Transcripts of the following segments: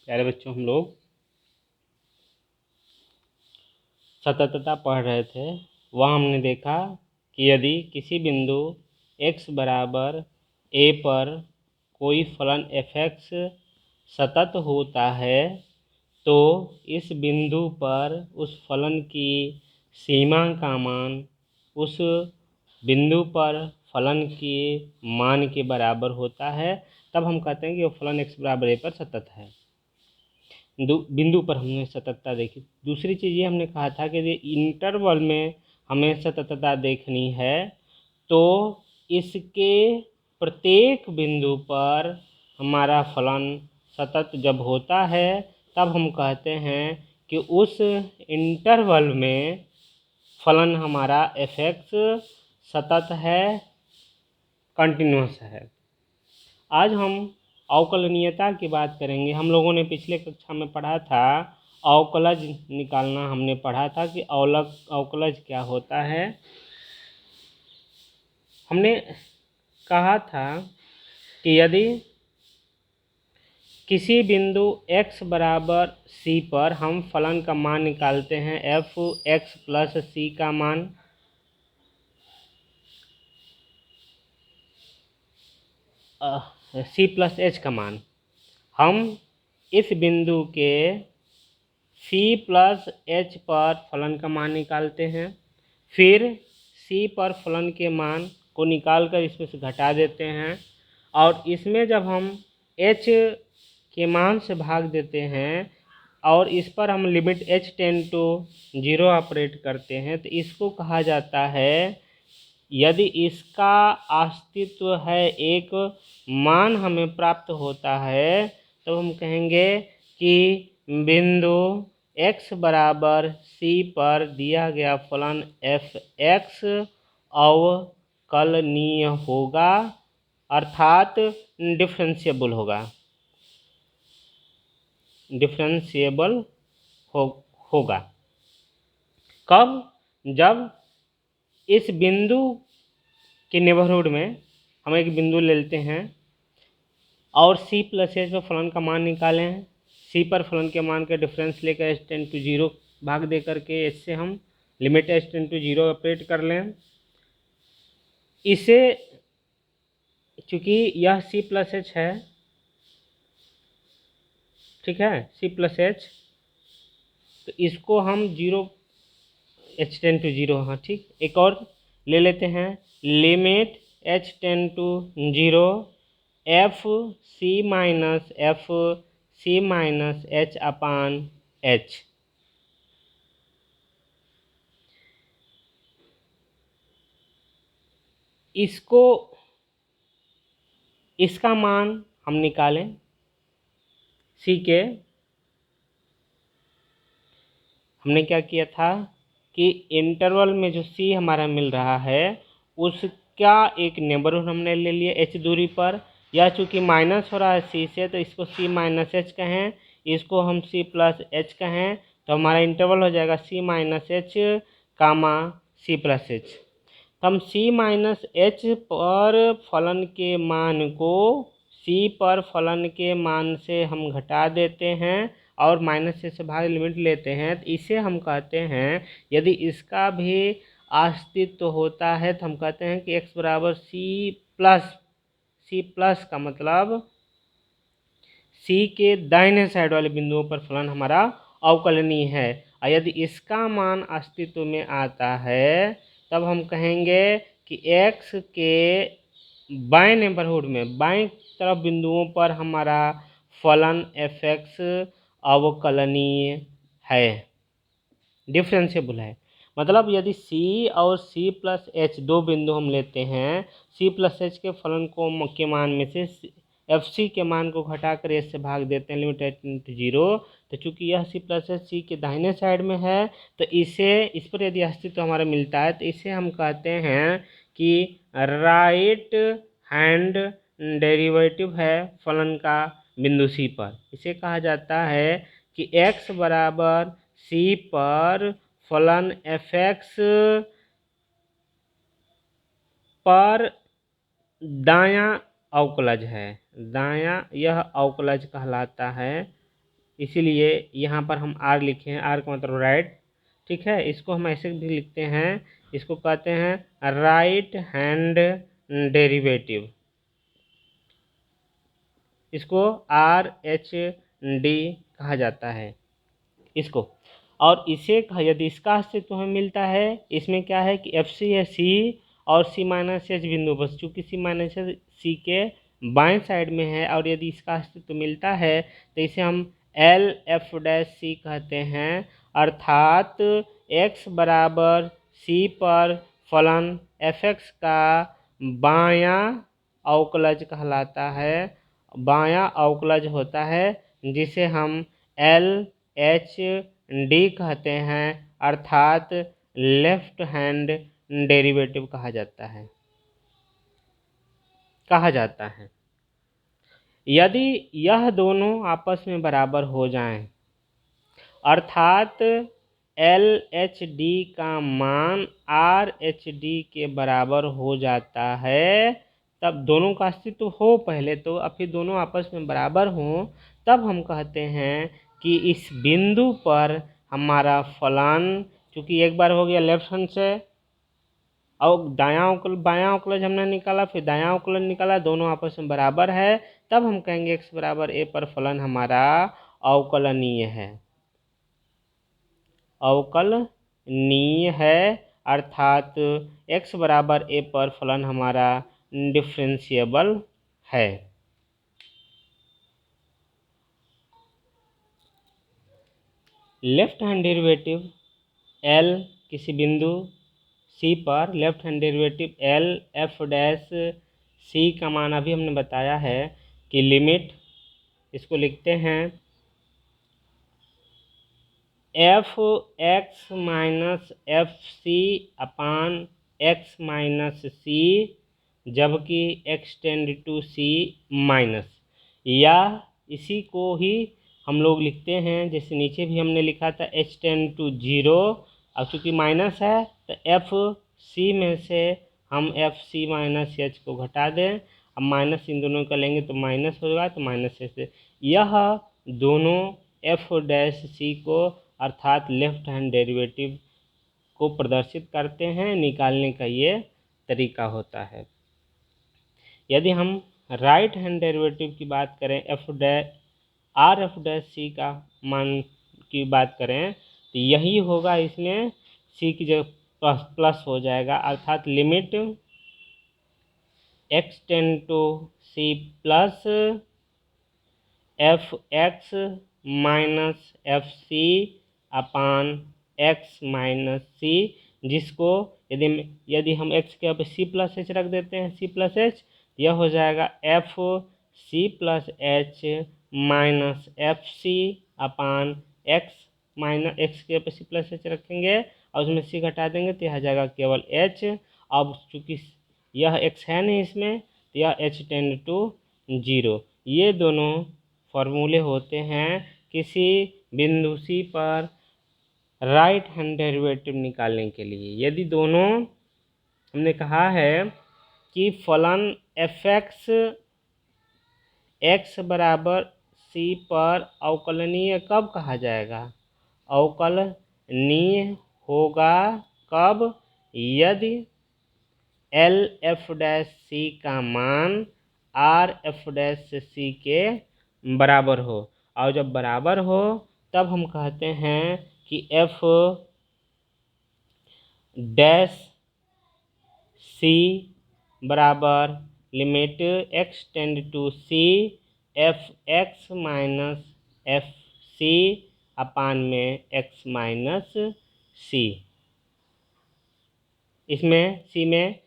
प्यारे बच्चों, हम लोग सततता पढ़ रहे थे। वहाँ हमने देखा कि यदि किसी बिंदु x बराबर a पर कोई फलन f(x) सतत होता है तो इस बिंदु पर उस फलन की सीमा का मान उस बिंदु पर फलन के मान के बराबर होता है। तब हम कहते हैं कि वो फलन x बराबर a पर सतत है। बिंदु पर हमने सततता देखी। दूसरी चीज़ ये हमने कहा था कि यदि इंटरवल में हमें सततता देखनी है तो इसके प्रत्येक बिंदु पर हमारा फलन सतत जब होता है तब हम कहते हैं कि उस इंटरवल में फलन हमारा f(x) सतत है, कंटिन्यूस है। आज हम अवकलनीयता की बात करेंगे। हम लोगों ने पिछले कक्षा में पढ़ा था, अवकलज निकालना हमने पढ़ा था कि अवकलज क्या होता है। हमने कहा था कि यदि किसी बिंदु x बराबर c पर हम फलन का मान निकालते हैं f(x) प्लस c का मान, c प्लस h का मान, हम इस बिंदु के c प्लस h पर फलन का मान निकालते हैं। फिर c पर फलन के मान को निकाल कर इसमें से घटा देते हैं और इसमें जब हम h के मान से भाग देते हैं और इस पर हम limit h tend to 0 operate करते हैं तो इसको कहा जाता है, यदि इसका अस्तित्व है, एक मान हमें प्राप्त होता है तो हम कहेंगे कि बिंदु x बराबर c पर दिया गया फलन f(x) अवकलनीय होगा, अर्थात डिफरेंशिएबल होगा। कब? जब इस बिंदु के नेबरहुड में हम एक बिंदु ले लेते हैं और c प्लस h पर फलन का मान निकालें, c पर फलन के मान का डिफरेंस लेकर h टेंड टू 0 भाग दे करके h से हम limit h tend to 0 operate कर लें। इसे चूँकि यह c प्लस h है, ठीक है, c प्लस h, तो इसको हम 0 h टेंड टू 0, हाँ ठीक, एक और ले लेते हैं, limit h tend to 0 c minus h upon h। इसका मान हम निकालें c के। हमने क्या किया था कि इंटरवल में जो c हमारा मिल रहा है उसका एक नेबरहुड हमने ले लिया h दूरी पर। यह चूँकि माइनस हो रहा है c से तो इसको c माइनस h कहें, इसको हम c प्लस h कहें, तो हमारा इंटरवल हो जाएगा c माइनस h कामा c प्लस h। तो हम c माइनस h पर फलन के मान को c पर फलन के मान से हम घटा देते हैं और माइनस से भाग लिमिट लेते हैं, तो इसे हम कहते हैं, यदि इसका भी अस्तित्व होता है तो हम कहते हैं कि x बराबर c प्लस का मतलब c के दाहिने साइड वाले बिंदुओं पर फलन हमारा अवकलनीय है। और यदि इसका मान अस्तित्व में आता है तब हम कहेंगे कि x के बाएं नेबरहुड में, बाएं तरफ बिंदुओं पर हमारा फलन f(x) अवकलनीय है, डिफरेंशिएबल है। मतलब यदि c और c प्लस h दो बिंदु हम लेते हैं, c प्लस h के फलन के मान में से fc के मान को घटाकर h से भाग देते हैं लिमिट h 0, तो चूंकि यह c प्लस h c के दाहिने साइड में है तो इस पर यदि अस्तित्व हमारा मिलता है तो इसे हम कहते हैं कि राइट हैंड डेरिवेटिव है फलन का बिंदु c पर। इसे कहा जाता है कि x बराबर c पर फलन f(x) पर दायां अवकलज है। दायां यह अवकलज कहलाता है, इसीलिए यहाँ पर हम आर लिखे हैं, आर का मतलब राइट। ठीक है, इसको हम ऐसे भी लिखते हैं, इसको कहते हैं राइट हैंड डेरिवेटिव, इसको आर एच डी कहा जाता है इसको। और इसे यदि इसका अस्तित्व हमें मिलता है, इसमें क्या है कि एफ सी है सी और सी माइनस एच बिंदु, बस चूँकि सी माइनस एच सी के बाएं साइड में है, और यदि इसका अस्तित्व मिलता है तो इसे हम एल एफ डैश सी कहते हैं, अर्थात x बराबर सी पर फलन एफ एक्स का बायां अवकलज कहलाता है, बायां अवकलज होता है, जिसे हम एल एच डी कहते हैं, अर्थात लेफ्ट हैंड डेरिवेटिव कहा जाता है। यदि यह दोनों आपस में बराबर हो जाएं, अर्थात एल एच डी का मान आर एच डी के बराबर हो जाता है, तब दोनों का अस्तित्व हो पहले तो, अब फिर दोनों आपस में बराबर हों, तब हम कहते हैं कि इस बिंदु पर हमारा फलन, चूँकि एक बार हो गया लेफ्ट हैंड से और बायां अवकलज हमने निकाला, फिर दायां अवकलज निकाला, दोनों आपस में बराबर है, तब हम कहेंगे x बराबर a पर फलन हमारा अवकलनीय है, अर्थात x बराबर a पर फलन हमारा डिफरेंशिएबल है। लेफ्ट हैंड डेरिवेटिव l किसी बिंदु c पर, left hand derivative l f dash c का मान अभी हमने बताया है कि लिमिट, इसको लिखते हैं F x minus F C upon X minus C, जबकि X tend to C minus, या इसी को ही हम लोग लिखते हैं जैसे नीचे भी हमने लिखा था एच टेंड टू जीरो। अब चूँकि माइनस है तो एफ सी में से हम एफ सी माइनस एच को घटा दें, अब माइनस इन दोनों का लेंगे तो माइनस होगा, तो माइनस से यह दोनों एफ डैश सी को अर्थात लेफ्ट हैंड डेरिवेटिव को प्रदर्शित करते हैं, निकालने का ये तरीका होता है। यदि हम राइट हैंड डेरिवेटिव की बात करें, आर एफ डैश सी का मान की बात करें, तो यही होगा, इसमें सी की जगह प्लस हो जाएगा, अर्थात limit X tend to C plus F x minus F C upon X minus C, जिसको यदि हम x के अब सी प्लस एच रख देते हैं, सी प्लस एच, यह हो जाएगा F C plus H minus F C upon X minus X के ऊपर सी प्लस एच रखेंगे और उसमें सी घटा देंगे तो यह आ जाएगा केवल एच। अब चूँकि यह एक्स है नहीं इसमें, तो यह एच टेंड टू जीरो। ये दोनों फॉर्मूले होते हैं किसी बिंदु सी पर राइट हैंड डेरिवेटिव निकालने के लिए। यदि दोनों, हमने कहा है कि फलन एफ एक्स बराबर सी पर अवकलनीय कब कहा जाएगा? अवकलनीय होगा कब? यदि एल एफ डैश सी का मान आर एफ डैश सी के बराबर हो, और जब बराबर हो तब हम कहते हैं कि एफ डैश सी बराबर limit X tend to C F x minus F C upon में एक्स माइनस सी। इसमें सी में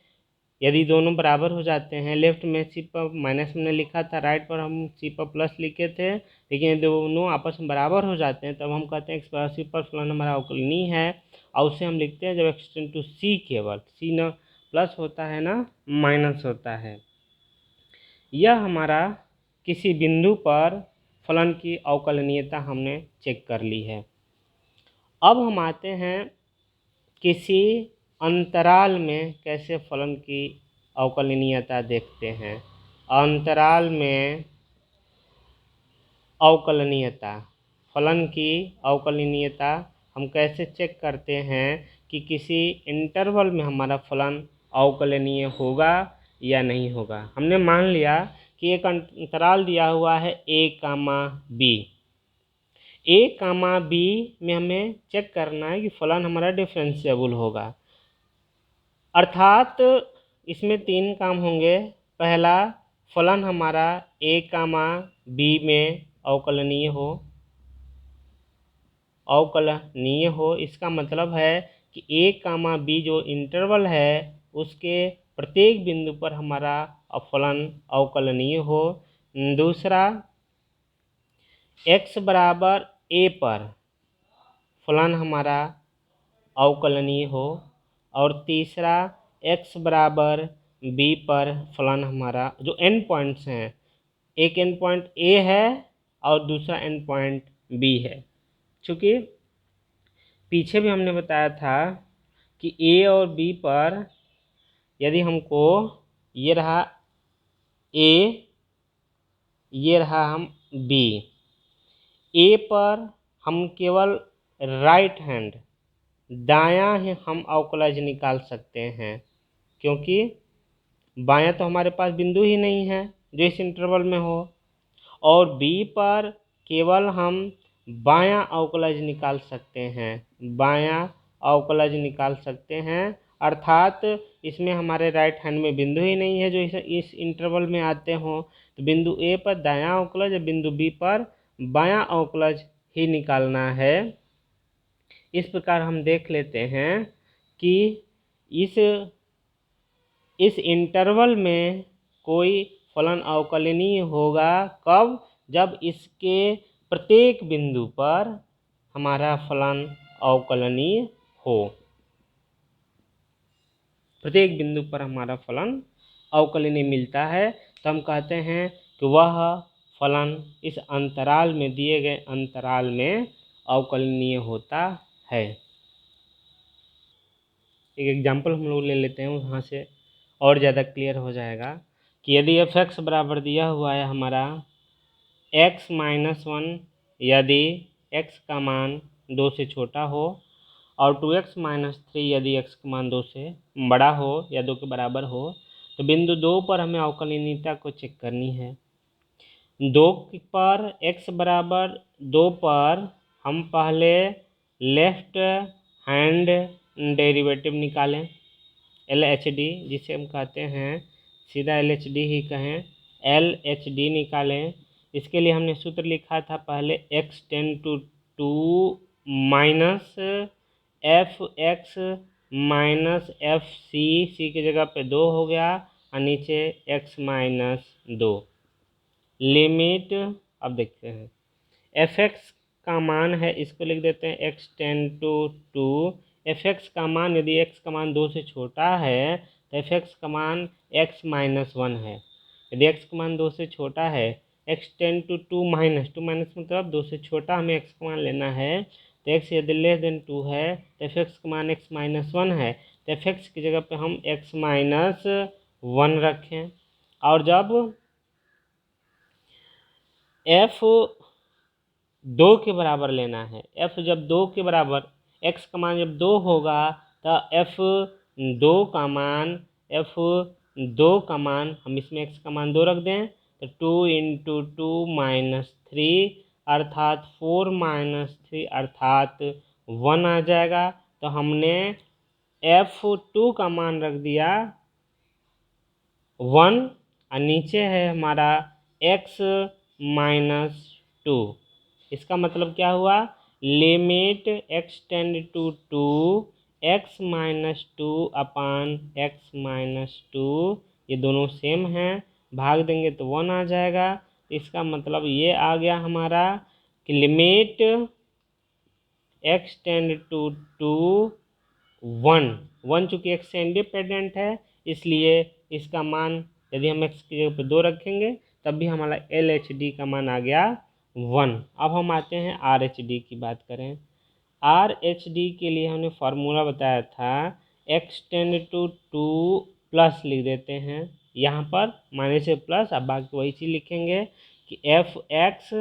यदि दोनों बराबर हो जाते हैं, लेफ्ट में सी पर माइनस हमने लिखा था, राइट पर हम सी पर प्लस लिखे थे, लेकिन दोनों आपस में बराबर हो जाते हैं तब हम कहते हैं एक्स बराबर सी पर फलन हमारा अवकलनीय है, और उसे हम लिखते हैं जब एक्स टेंड टू सी, केवल सी न प्लस होता है ना माइनस होता है। यह हमारा किसी बिंदु पर फलन की अवकलनीयता हमने चेक कर ली है। अब हम आते हैं किसी अंतराल में कैसे फलन की अवकलनीयता देखते हैं। अंतराल में अवकलनीयता फलन की अवकलनीयता हम कैसे चेक करते हैं कि किसी इंटरवल में हमारा फलन अवकलनीय होगा या नहीं होगा। हमने मान लिया कि एक अंतराल दिया हुआ है a, b। a, b में हमें चेक करना है कि फलन हमारा डिफरेंशिएबल होगा, अर्थात इसमें 3 काम होंगे। पहला, फलन हमारा a, b में अवकलनीय हो। इसका मतलब है कि a, b जो इंटरवल है उसके प्रत्येक बिंदु पर हमारा फलन अवकलनीय हो। दूसरा, x बराबर a पर फलन हमारा अवकलनीय हो। और तीसरा, x बराबर b पर फलन हमारा, जो एंड पॉइंट्स हैं, एक एंड पॉइंट a है और दूसरा एंड पॉइंट b है। चूँकि पीछे भी हमने बताया था कि a और b पर यदि हमको ये रहा a, ये रहा हम b, a पर हम केवल राइट हैंड, दायां ही हम अवकलज निकाल सकते हैं, क्योंकि बायां तो हमारे पास बिंदु ही नहीं है जो इस इंटरवल में हो। और b पर केवल हम बायां अवकलज निकाल सकते हैं, बायां अवकलज निकाल सकते हैं, अर्थात इसमें हमारे राइट हैंड में बिंदु ही नहीं है जो इस इंटरवल में आते हों। तो बिंदु a पर दायां अवकलज और बिंदु b पर बायां अवकलज ही निकालना है। इस प्रकार हम देख लेते हैं कि इस इंटरवल में कोई फलन अवकलनीय होगा कब? जब इसके प्रत्येक बिंदु पर हमारा फलन अवकलनीय हो। प्रत्येक बिंदु पर हमारा फलन अवकलनीय मिलता है तो हम कहते हैं कि वह फलन इस अंतराल में, दिए गए अंतराल में अवकलनीय होता है। एक एग्जाम्पल हम लोग ले लेते हैं, वहाँ से और ज़्यादा क्लियर हो जाएगा कि यदि f(x) बराबर दिया हुआ है हमारा x-1, यदि x का मान 2 से छोटा हो, और 2x-3 यदि x का मान 2 से बड़ा हो या 2 के बराबर हो, तो बिंदु 2 पर हमें अवकलनीयता को चेक करनी है। 2 पर x बराबर 2 पर हम पहले लेफ्ट हैंड डेरिवेटिव निकालें, LHD जिसे हम कहते हैं, सीधा LHD ही कहें, LHD निकालें। इसके लिए हमने सूत्र लिखा था पहले x tend to 2 minus fx minus fc, c की जगह पे 2 हो गया और नीचे x माइनस 2। लिमिट, अब देखते हैं, fx का मान है, इसको लिख देते हैं x टेंड टू 2। fx का मान, यदि x का मान 2 से छोटा है तो fx का मान x माइनस 1 है। यदि x का मान 2 से छोटा है, x टेंड टू 2 माइनस मतलब 2 से छोटा हमें x का मान लेना है, तो x यदि लेस देन 2 है तो fx का मान x माइनस 1 है, तो fx की जगह पे हम x माइनस 1 रखें। और जब f 2 के बराबर लेना है, f जब 2 के बराबर, x का मान जब 2 होगा तो f2 का मान हम इसमें x का मान 2 रख दें, तो 2 × 2 माइनस 3 अर्थात 4 माइनस 3 अर्थात 1 आ जाएगा। तो हमने f2 का मान रख दिया 1 और नीचे है हमारा x माइनस 2। इसका मतलब क्या हुआ? Limit x tend to 2 x minus 2 upon x minus 2, ये दोनों सेम हैं, भाग देंगे तो 1 आ जाएगा। इसका मतलब ये आ गया हमारा कि लिमिट x टेंड टू 2 1 चूँकि x से इंडिपेंडेंट है, इसलिए इसका मान यदि हम x की जगह पर 2 रखेंगे तब भी हमारा LHD का मान आ गया 1। अब हम आते हैं RHD की बात करें। RHD के लिए हमने फार्मूला बताया था, x टेंड टू 2 प्लस लिख देते हैं, यहाँ पर माइनस से प्लस, अब बाकी वही चीज़ लिखेंगे कि fx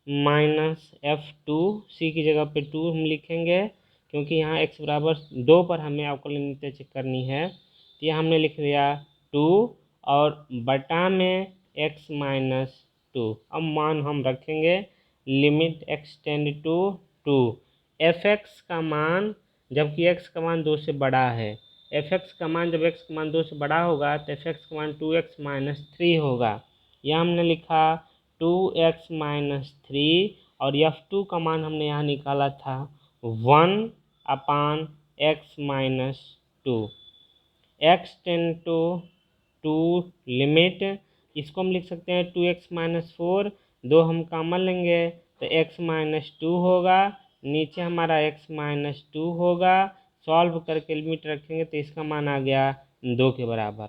माइनस F2, सी की जगह पे 2 हम लिखेंगे क्योंकि यहाँ x बराबर 2 पर हमें अवकलनीयता चेक करनी है। तो यह हमने लिख दिया 2 और बटा में x माइनस 2। अब मान हम रखेंगे limit x tend to 2, fx का मान, जबकि x का मान 2 से बड़ा है, fx का मान जब x का मान 2 से बड़ा होगा तो fx का मान 2x माइनस 3 होगा। यह हमने लिखा 2x माइनस 3 और F2 का मान हमने यहाँ निकाला था 1/x minus 2। x tend to 2 limit, इसको हम लिख सकते हैं 2x माइनस 4, 2 हम कॉमन लेंगे तो x माइनस 2 होगा, नीचे हमारा x माइनस 2 होगा, सॉल्व करके लिमिट रखेंगे तो इसका मान आ गया 2 के बराबर।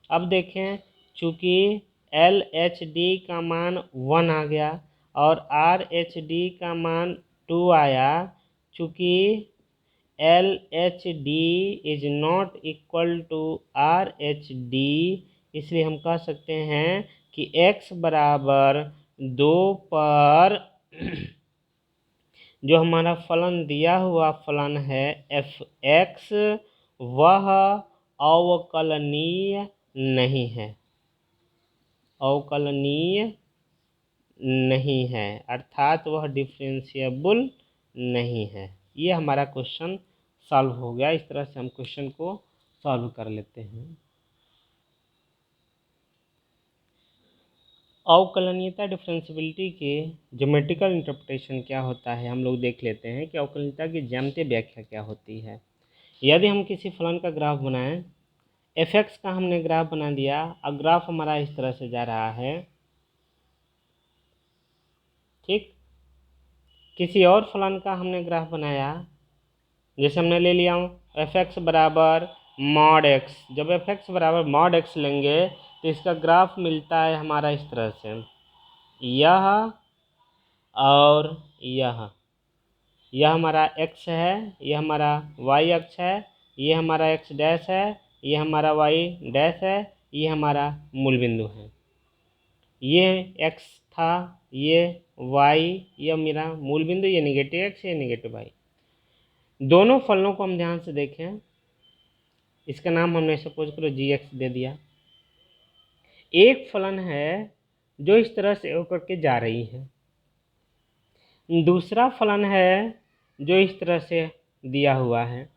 अब देखें, चूँकि LHD का मान 1 आ गया और RHD का मान 2 आया, चूँकि LHD is not equal to RHD, इसलिए हम कह सकते हैं कि x बराबर 2 पर जो हमारा फलन दिया हुआ फलन है fx वह अवकलनीय नहीं है, अवकलनीय नहीं है, अर्थात वह डिफरेंशिएबल नहीं है। ये हमारा क्वेश्चन सॉल्व हो गया। इस तरह से हम क्वेश्चन को सॉल्व कर लेते हैं। अवकलनीयता डिफरेंशिएबिलिटी के ज्योमेट्रिकल इंटरप्रिटेशन क्या होता है, हम लोग देख लेते हैं कि अवकलनीयता की ज्यामितीय व्याख्या क्या होती है। यदि हम किसी फलन का ग्राफ बनाएं, fx का हमने ग्राफ बना दिया, अब ग्राफ हमारा इस तरह से जा रहा है, ठीक। किसी और फलन का हमने ग्राफ बनाया, जैसे हमने ले लिया fx बराबर मॉड x, जब fx बराबर मॉड x लेंगे तो इसका ग्राफ मिलता है हमारा इस तरह से, यह और यह हमारा x है, यह हमारा y अक्ष है, ये हमारा x डैश है, ये हमारा y डैश है, ये हमारा मूल बिंदु है। ये x था, ये y, यह मेरा मूल बिंदु, ये नेगेटिव x, ये नेगेटिव y। दोनों फलनों को हम ध्यान से देखें, इसका नाम हमने सपोज करो gx दे दिया। एक फलन है जो इस तरह से होकर के जा रही है, दूसरा फलन है जो इस तरह से दिया हुआ है।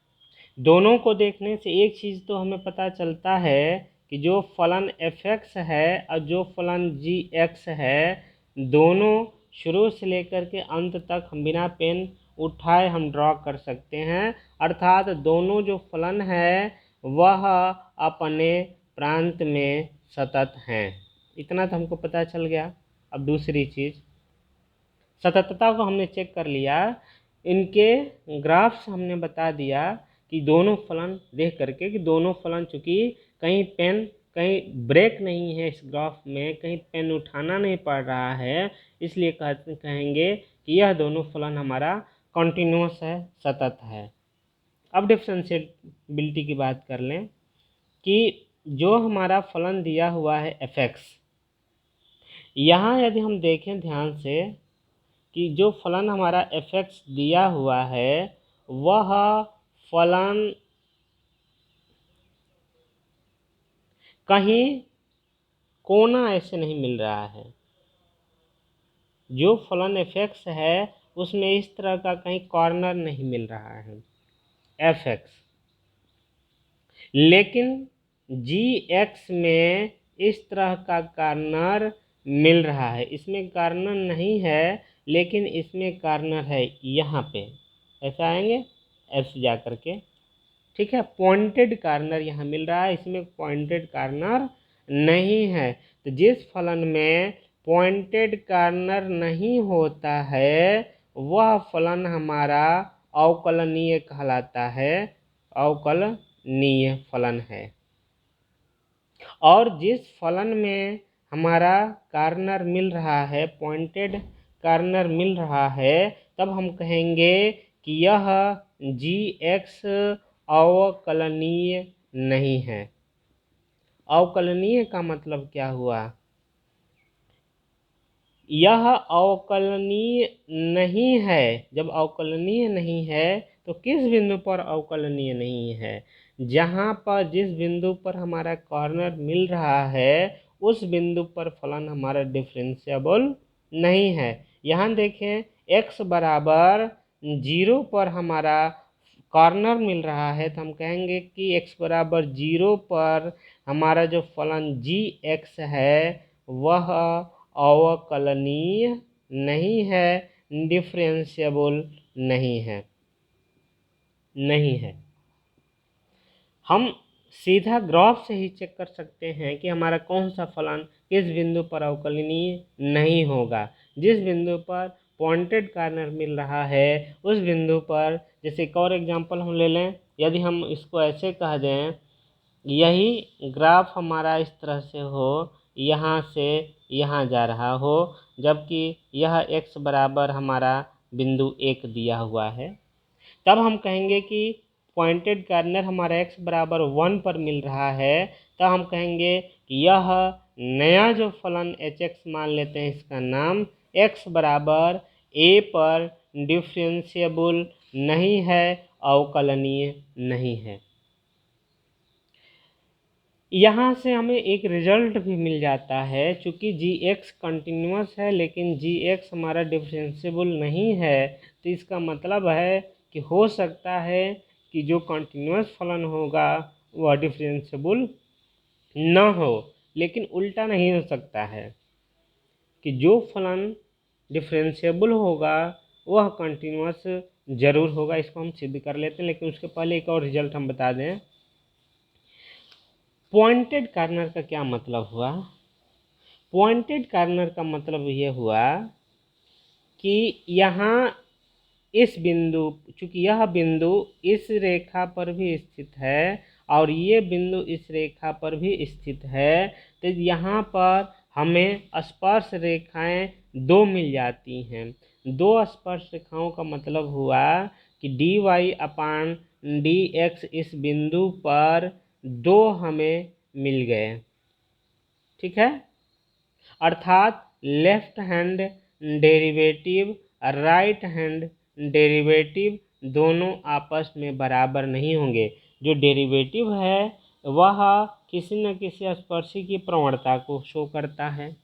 दोनों को देखने से एक चीज़ तो हमें पता चलता है कि जो फलन fx है और जो फलन gx है, दोनों शुरू से लेकर के अंत तक हम बिना पेन उठाए हम ड्रॉ कर सकते हैं, अर्थात दोनों जो फलन है वह अपने प्रांत में सतत हैं। इतना तो हमको पता चल गया। अब दूसरी चीज़, सततता को हमने चेक कर लिया, इनके ग्राफ से हमने बता दिया कि दोनों फलन देख करके कि दोनों फलन चूँकि कहीं पेन कहीं ब्रेक नहीं है, इस ग्राफ में कहीं पेन उठाना नहीं पड़ रहा है, इसलिए कहेंगे कि यह दोनों फलन हमारा कॉन्टिन्यूस है, सतत है। अब डिफरेंशिएबिलिटी की बात कर लें कि जो हमारा फलन दिया हुआ है fx, यहाँ यदि हम देखें ध्यान से कि जो फलन हमारा fx दिया हुआ है वह फलन कहीं कोना ऐसे नहीं मिल रहा है। जो फलन fx है उसमें इस तरह का कहीं कॉर्नर नहीं मिल रहा है fx, लेकिन gx में इस तरह का कॉर्नर मिल रहा है। इसमें कॉर्नर नहीं है लेकिन इसमें कॉर्नर है, यहाँ पे ऐसा आएंगे ऐसे जा करके, ठीक है, पॉइंटेड कॉर्नर यहाँ मिल रहा है, इसमें पॉइंटेड कॉर्नर नहीं है। तो जिस फलन में पॉइंटेड कॉर्नर नहीं होता है वह फलन हमारा अवकलनीय कहलाता है, अवकलनीय फलन है। और जिस फलन में हमारा कॉर्नर मिल रहा है, पॉइंटेड कॉर्नर मिल रहा है, तब हम कहेंगे कि यह gx अवकलनीय नहीं है। अवकलनीय का मतलब क्या हुआ? यह अवकलनीय नहीं है। जब अवकलनीय नहीं है तो किस बिंदु पर अवकलनीय नहीं है? जहाँ पर जिस बिंदु पर हमारा कॉर्नर मिल रहा है उस बिंदु पर फलन हमारा डिफरेंशिएबल नहीं है। यहाँ देखें x बराबर 0 पर हमारा कॉर्नर मिल रहा है तो हम कहेंगे कि x बराबर 0 पर हमारा जो फलन g(x) है वह अवकलनीय नहीं है, डिफरेंशिएबल नहीं है। हम सीधा ग्राफ से ही चेक कर सकते हैं कि हमारा कौन सा फलन किस बिंदु पर अवकलनीय नहीं होगा। जिस बिंदु पर पॉइंटेड कॉर्नर मिल रहा है उस बिंदु पर, जैसे एक और एग्जांपल हम ले लें, यदि हम इसको ऐसे कह दें, यही ग्राफ हमारा इस तरह से हो, यहाँ से यहाँ जा रहा हो, जबकि यह x बराबर हमारा बिंदु 1 दिया हुआ है, तब हम कहेंगे कि पॉइंटेड कॉर्नर हमारा x बराबर 1 पर मिल रहा है। तब हम कहेंगे कि यह नया जो फलन hx मान लेते हैं इसका नाम x बराबर a पर डिफरेंशिएबल नहीं है, अवकलनीय नहीं है। यहाँ से हमें एक रिजल्ट भी मिल जाता है, चूँकि g(x) कंटिन्यूस है लेकिन g(x) हमारा डिफरेंशिएबल नहीं है, तो इसका मतलब है कि हो सकता है कि जो कंटिन्यूस फलन होगा वह डिफरेंशिएबल न हो। लेकिन उल्टा नहीं हो सकता है कि जो फलन डिफरेंशिएबल होगा वह कंटिन्यूस जरूर होगा। इसको हम सिद्ध कर लेते हैं, लेकिन उसके पहले एक और रिजल्ट हम बता दें। पॉइंटेड कॉर्नर का क्या मतलब हुआ? पॉइंटेड कॉर्नर का मतलब ये हुआ कि यहाँ इस बिंदु, चूँकि यह बिंदु इस रेखा पर भी स्थित है और ये बिंदु इस रेखा पर भी स्थित है, तो यहाँ पर हमें स्पर्श रेखाएं दो मिल जाती हैं। दो स्पर्श रेखाओं का मतलब हुआ कि dy/dx इस बिंदु पर दो हमें मिल गए, ठीक है। अर्थात left hand derivative right hand derivative दोनों आपस में बराबर नहीं होंगे। जो डेरिवेटिव है वह किसी न किसी स्पर्शी की प्रवणता को शो करता है।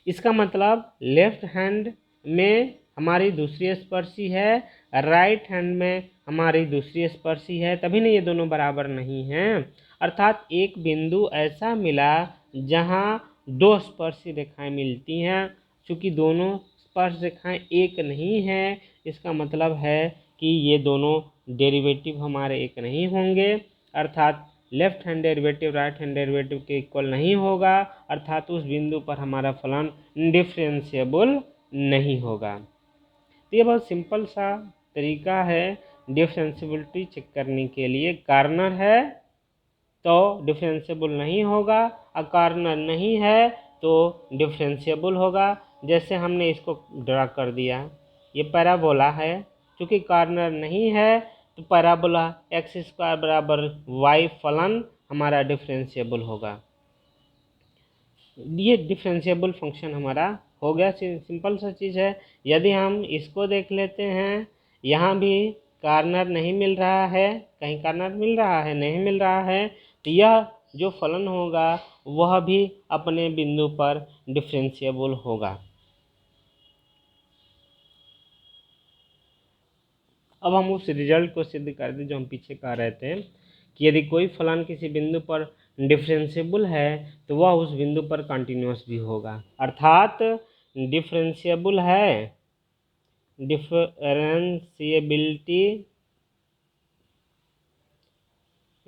इसका मतलब लेफ्ट हैंड में हमारी दूसरी स्पर्शी है, राइट हैंड में हमारी दूसरी स्पर्शी है, तभी ना ये दोनों बराबर नहीं हैं। अर्थात एक बिंदु ऐसा मिला जहाँ दो स्पर्शी रेखाएं मिलती हैं। चूँकि दोनों स्पर्श रेखाएं एक नहीं हैं, इसका मतलब है कि ये दोनों डेरिवेटिव हमारे एक नहीं होंगे। अर्थात left hand derivative right hand derivative के इक्वल नहीं होगा, अर्थात उस बिंदु पर हमारा फलन डिफरेंशिएबल नहीं होगा। तो ये बहुत सिंपल सा तरीका है डिफरेंशिएबिलिटी चेक करने के लिए। कॉर्नर है तो डिफरेंशिएबल नहीं होगा, और कॉर्नर नहीं है तो डिफरेंशिएबल होगा। जैसे हमने इसको ड्रा कर दिया, ये पैराबोला है, चूँकि कॉर्नर नहीं है तो पैराबोला x² बराबर y फलन हमारा डिफरेंशिएबल होगा। ये डिफरेंशिएबल फंक्शन हमारा हो गया। सिंपल सा चीज़ है। यदि हम इसको देख लेते हैं, यहाँ भी कॉर्नर नहीं मिल रहा है, कहीं कॉर्नर मिल रहा है, नहीं मिल रहा है, तो यह जो फलन होगा वह भी अपने बिंदु पर डिफरेंशिएबल होगा। अब हम उस रिजल्ट को सिद्ध कर दें जो हम पीछे कह रहे थे कि यदि कोई फलन किसी बिंदु पर डिफरेंशिएबल है तो वह उस बिंदु पर कंटिन्यूस भी होगा। अर्थात डिफरेंशिएबल है, डिफरेंशिएबिलिटी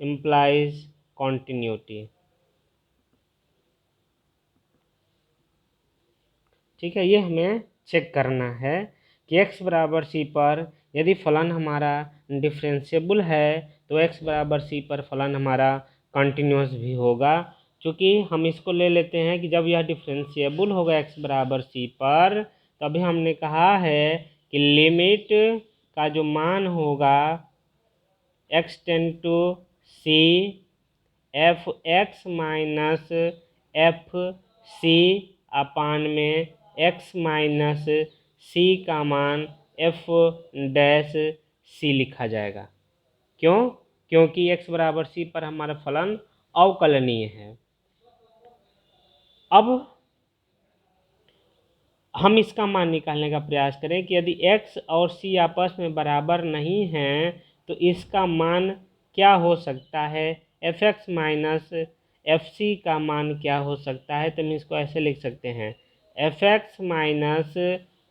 इम्प्लाइज कॉन्टिन्यूटी। ठीक है, ये हमें चेक करना है कि x बराबर c पर यदि फलन हमारा डिफरेंशिएबल है तो x बराबर c पर फलन हमारा कंटिन्यूस भी होगा। क्योंकि हम इसको ले लेते हैं कि जब यह डिफरेंशिएबल होगा x बराबर c पर, तभी हमने कहा है कि लिमिट का जो मान होगा x tend to c f(x - f c upon में x माइनस सी का मान एफ डैश सी लिखा जाएगा। क्यों? क्योंकि x बराबर सी पर हमारा फलन अवकलनीय है। अब हम इसका मान निकालने का प्रयास करें कि यदि x और c आपस में बराबर नहीं हैं तो इसका मान क्या हो सकता है, fx माइनस fc का मान क्या हो सकता है। तो हम इसको ऐसे लिख सकते हैं, fx माइनस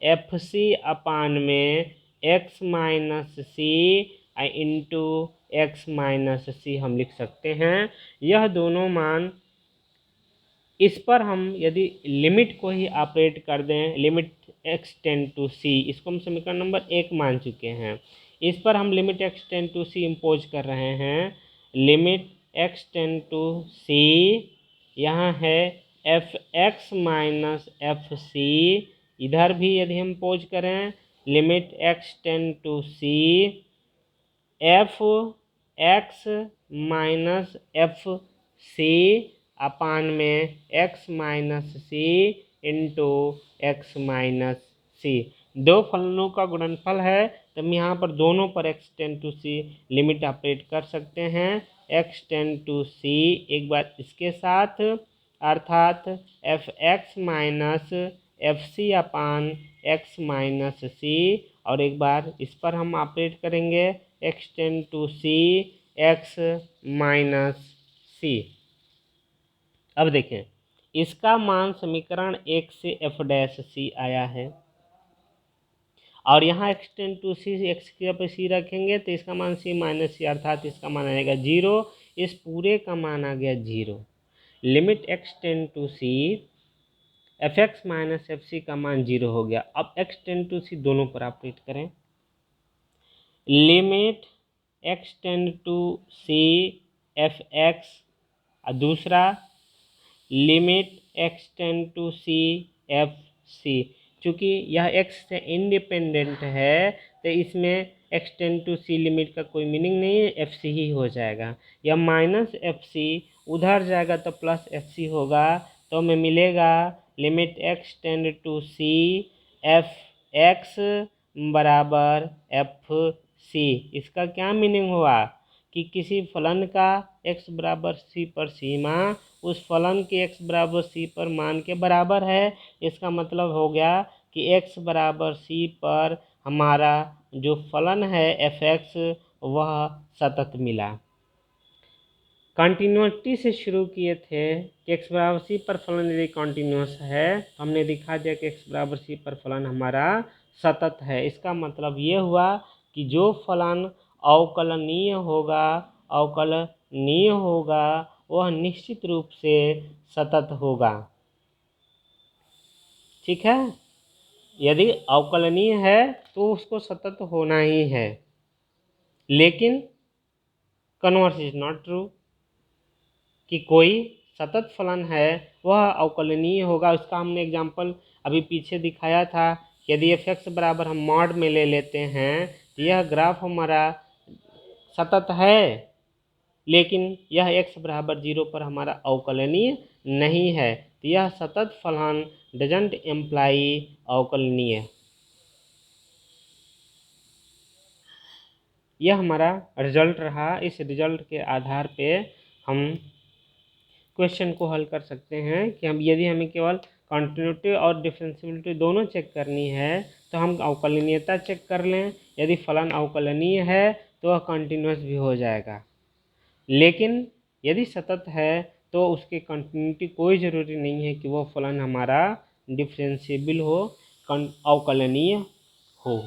fc अपान में x minus C into X minus सी हम लिख सकते हैं। यह दोनों मान, इस पर हम यदि लिमिट को ही ऑपरेट कर दें, लिमिट x टेंड टू सी, इसको हम समीकरण नंबर 1 मान चुके हैं। इस पर हम limit x tend to C impose कर रहे हैं। Limit x tend to C, यहाँ है F x minus F C, इधर भी यदि हम इम्पोज करें limit x tend to C F x minus F C upon में x minus C into X minus C. दो फलनों का गुणनफल है, तो हम यहाँ पर दोनों पर x tend to C limit operate कर सकते हैं। x टेंड टू सी एक बार इसके साथ, अर्थात F x minus F C upon X minus C, और एक बार इस पर हम ऑपरेट करेंगे x tend to C X minus C. अब देखें, इसका मान समीकरण 1 से एफ डैश सी आया है, और यहाँ x tend to C x की जगह सी रखेंगे तो इसका मान सी माइनस सी, अर्थात इसका मान आएगा 0। इस पूरे का मान आ गया 0। Limit x tend to C F x minus F c का मान 0 हो गया। अब x टेंड टू सी दोनों पर ऑपरेट करें। Limit x tend to C F X, दूसरा limit x tend to C F C. चूँकि यह x से इंडिपेंडेंट है तो इसमें x tend to C limit का कोई मीनिंग नहीं है, एफ सी ही हो जाएगा। यह माइनस एफ सी उधर जाएगा तो प्लस एफ सी होगा, तो हमें मिलेगा limit x tend to C F x बराबर एफ सी। इसका क्या मीनिंग हुआ कि किसी फलन का x बराबर सी पर सीमा उस फलन के x बराबर सी पर मान के बराबर है। इसका मतलब हो गया कि x बराबर सी पर हमारा जो फलन है एफ एक्स वह सतत मिला। कंटिन्यूटी से शुरू किए थे कि x बराबर सी पर फलन यदि कॉन्टिन्यूस है, हमने दिखा दिया कि x बराबर सी पर फलन हमारा सतत है। इसका मतलब ये हुआ कि जो फलन अवकलनीय होगा वह निश्चित रूप से सतत होगा। ठीक है, यदि अवकलनीय है तो उसको सतत होना ही है, लेकिन कन्वर्स इज नॉट ट्रू कि कोई सतत फलन है वह अवकलनीय होगा। उसका हमने एग्जाम्पल अभी पीछे दिखाया था। यदि एफ एक्स बराबर हम मॉड में ले लेते हैं तो यह ग्राफ हमारा सतत है, लेकिन यह x बराबर 0 पर हमारा अवकलनीय नहीं है, तो यह सतत फलन डजंट इम्प्लाई अवकलनीय। यह हमारा रिजल्ट रहा। इस रिजल्ट के आधार पे हम क्वेश्चन को हल कर सकते हैं कि हम यदि हमें केवल कॉन्टिन्यूटी और डिफरेंशियबिलिटी दोनों चेक करनी है तो हम अवकलनीयता चेक कर लें। यदि फलन अवकलनीय है तो वह कॉन्टिन्यूस भी हो जाएगा, लेकिन यदि सतत है तो उसके कंटिन्यूटी कोई ज़रूरी नहीं है कि वह फलन हमारा डिफरेंशिएबल हो, अवकलनीय हो।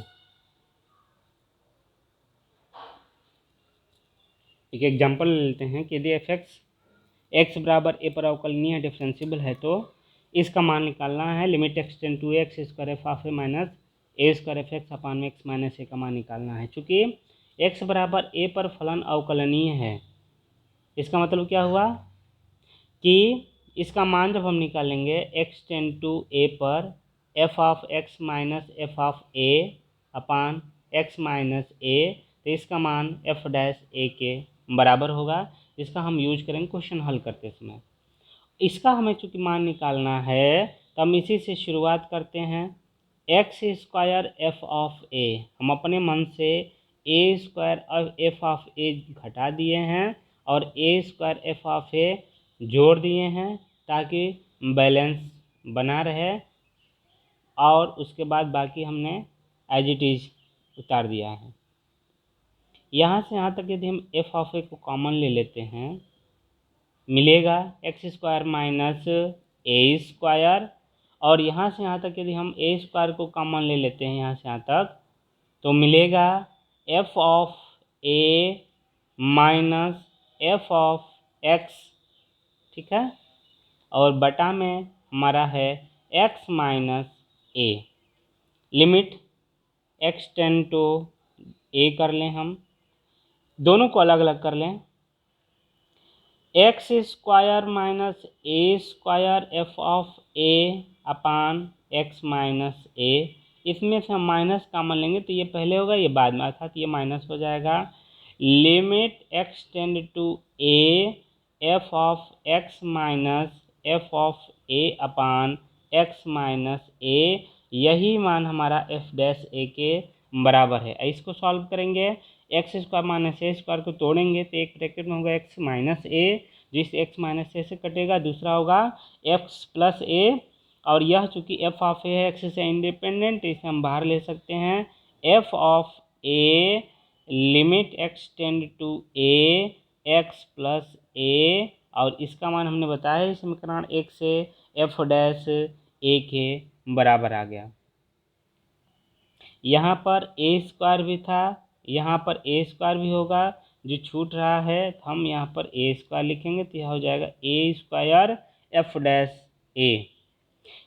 एक एग्जांपल लेते हैं कि यदि एफ एक्स बराबर ए पर अवकलनीय डिफरेंशिएबल है तो इसका मान निकालना है। Limit X tend to X square F of A minus A square F X upon में एक्स माइनस ए का मान निकालना है। चूँकि एक्स बराबर ए पर फलन अवकलनीय है, इसका मतलब क्या हुआ कि इसका मान जब हम निकालेंगे एक्स टेंड टू ए पर F of X minus F of A upon X minus A, तो इसका मान एफ डैश ए के बराबर होगा। इसका हम यूज करेंगे क्वेश्चन हल करते समय। इसका हमें चूँकि मान निकालना है तो हम इसी से शुरुआत करते हैं। एक्स स्क्वायर एफ ऑफ ए, हम अपने मन से ए स्क्वायर और एफ ऑफ ए घटा दिए हैं और ए स्क्वायर एफ ऑफ ए जोड़ दिए हैं ताकि बैलेंस बना रहे, और उसके बाद बाकी हमने एज इट इज उतार दिया है। यहाँ से यहाँ तक यदि हम एफ ऑफ ए को कॉमन ले लेते हैं, मिलेगा x square minus A square, और यहाँ से यहाँ तक यदि हम ए स्क्वायर को कॉमन ले लेते हैं यहाँ से यहाँ तक, तो मिलेगा F of A minus F of X, ठीक है, और बटा में हमारा है X minus A. Limit X tend to A कर लें, हम दोनों को अलग अलग कर लें। X square minus A square F of A upon X minus A, इसमें से हम माइनस कॉमन लेंगे तो ये पहले होगा, ये बाद में, अर्थात ये माइनस हो जाएगा। Limit X tend to A F of X minus F of A upon X minus A, यही मान हमारा एफ डैश ए के बराबर है। इसको सॉल्व करेंगे, x square minus A square को तोड़ेंगे तो एक ब्रैकेट में होगा एक्स माइनस ए, जिस एक्स माइनस ए से कटेगा, दूसरा होगा एक्स प्लस ए, और यह चूँकि एफ ऑफ ए है एक्स से इंडिपेंडेंट, इसे हम बाहर ले सकते हैं। F of A limit X tend to A X plus A, और इसका मान हमने बताया है समीकरण एक से एफ डैश ए के बराबर आ गया। यहाँ पर ए स्क्वायर भी था, यहाँ पर ए स्क्वायर भी होगा, जो छूट रहा है तो हम यहाँ पर ए स्क्वायर लिखेंगे तो यह हो जाएगा ए स्क्वायर एफ डैश ए।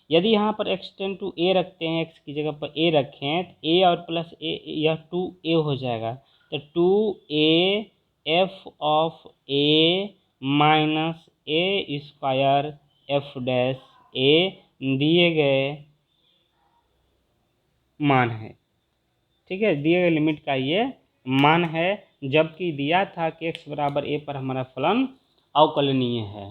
यदि यहाँ पर एक्स टेंड टू ए रखते हैं, एक्स की जगह पर ए रखें तो ए और प्लस ए, यह 2a हो जाएगा, तो 2a F of A minus A square F dash A दिए गए मान है, ठीक है, दिए गए लिमिट का ये मान है, जबकि दिया था कि x बराबर a पर हमारा फलन अवकलनीय है।